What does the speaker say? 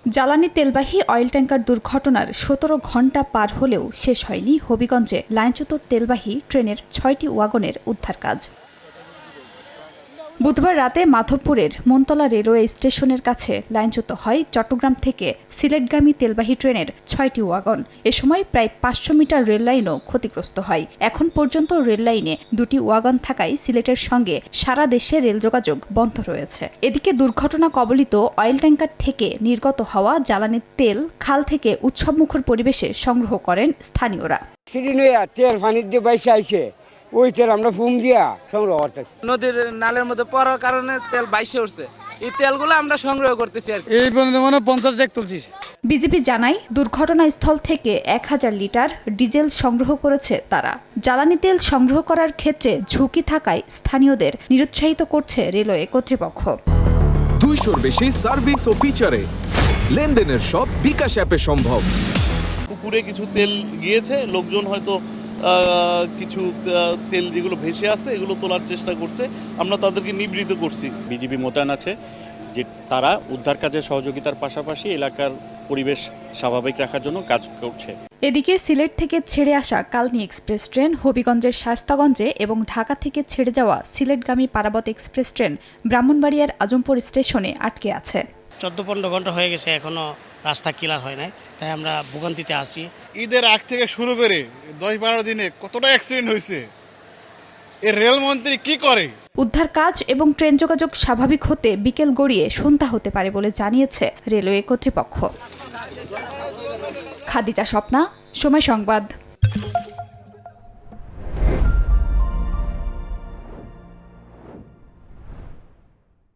জ্বালানি তেলবাহী oil tanker দুর্ঘটনার ১৭ ঘণ্টা পার হলেও শেষ হয়নি হবিগঞ্জে লাইনচ্যুত তেলবাহী ট্রেনের ৬টি ওয়াগনের উদ্ধার কাজ। বুধবার রাতে মাধবপুরের মনতলা রেলওয়ে স্টেশনের কাছে লাইনচ্যুত হয় চট্টগ্রাম থেকে সিলেটগামী তেলবাহী ট্রেনের ৬টি ওয়াগন। এ সময় প্রায় ৫০০ মিটার রেললাইনও ক্ষতিগ্রস্ত হয়। এখন পর্যন্ত রেললাইনে ২টি ওয়াগন থাকায় সিলেটের সঙ্গে সারা দেশে রেল যোগাযোগ বন্ধ রয়েছে। এদিকে দুর্ঘটনা কবলিত অয়েল ট্যাংকার থেকে নির্গত হওয়া জ্বালানির তেল খাল থেকে উৎসবমুখর পরিবেশে সংগ্রহ করেন স্থানীয়রা। তেল পানির দিয়ে বাইসে আইছে, ওই তেল আমরা ফুম দিয়া সংগ্রহ করতেছি। নদীর নালের মধ্যে পড়ার কারণে তেল বাইসে উঠছে, এই তেলগুলো আমরা সংগ্রহ করতেছি। এই পর্যন্ত মানে 50 ট্যাঙ্ক তুলছি। বিজেপি জানায় দুর্ঘটনাস্থল থেকে ১,০০০ লিটার ডিজেল সংগ্রহ করেছে তারা। জ্বালানি তেল সংগ্রহ করার ক্ষেত্রে ঝুঁকি থাকায় স্থানীয়দের নিরুৎসাহিত করছে রেলওয়ে কর্তৃপক্ষ। 200-র বেশি সার্ভিস ও ফিচারে লেনদেনের সব বিকাশ অ্যাপে সম্ভব। পুকুরে কিছু তেল গিয়েছে, লোকজন হয়তো কিছু তেল যেগুলো ভেসে আছে এগুলো তোলার চেষ্টা করছে, আমরা তাদেরকে নিবৃত করছি। বিজিবি মোতায়েন আছে, যে তারা উদ্ধার কাজে সহযোগিতার পাশাপাশি এলাকার পরিবেশ স্বাভাবিক রাখার জন্য কাজ করছে। এদিকে সিলেট থেকে ছেড়ে আসা কালনী এক্সপ্রেস ট্রেন হবিগঞ্জের শায়েস্তাগঞ্জে এবং ঢাকা থেকে ছেড়ে যাওয়া সিলেটগামী পারাবত এক্সপ্রেস ট্রেন ব্রাহ্মণবাড়িয়ার আজমপুর স্টেশনে আটকে আছে। 14-15 ঘন্টা হয়ে গেছে, এখনো রাস্তা ক্লিয়ার হয় নাই, তাই আমরা ভোগান্তিতে আছি। ঈদের আগ থেকে শুরু করে 10-12 দিনে কতটা অ্যাক্সিডেন্ট হয়েছে, এই রেলমন্ত্রী কি করে? উদ্ধার কাজ এবং ট্রেন যোগাযোগ স্বাভাবিক হতে বিকেল গড়িয়ে সন্ধ্যা হতে পারে বলে জানিয়েছে রেলওয়ে কর্তৃপক্ষ। খাদিজা স্বপ্না, সময় সংবাদ।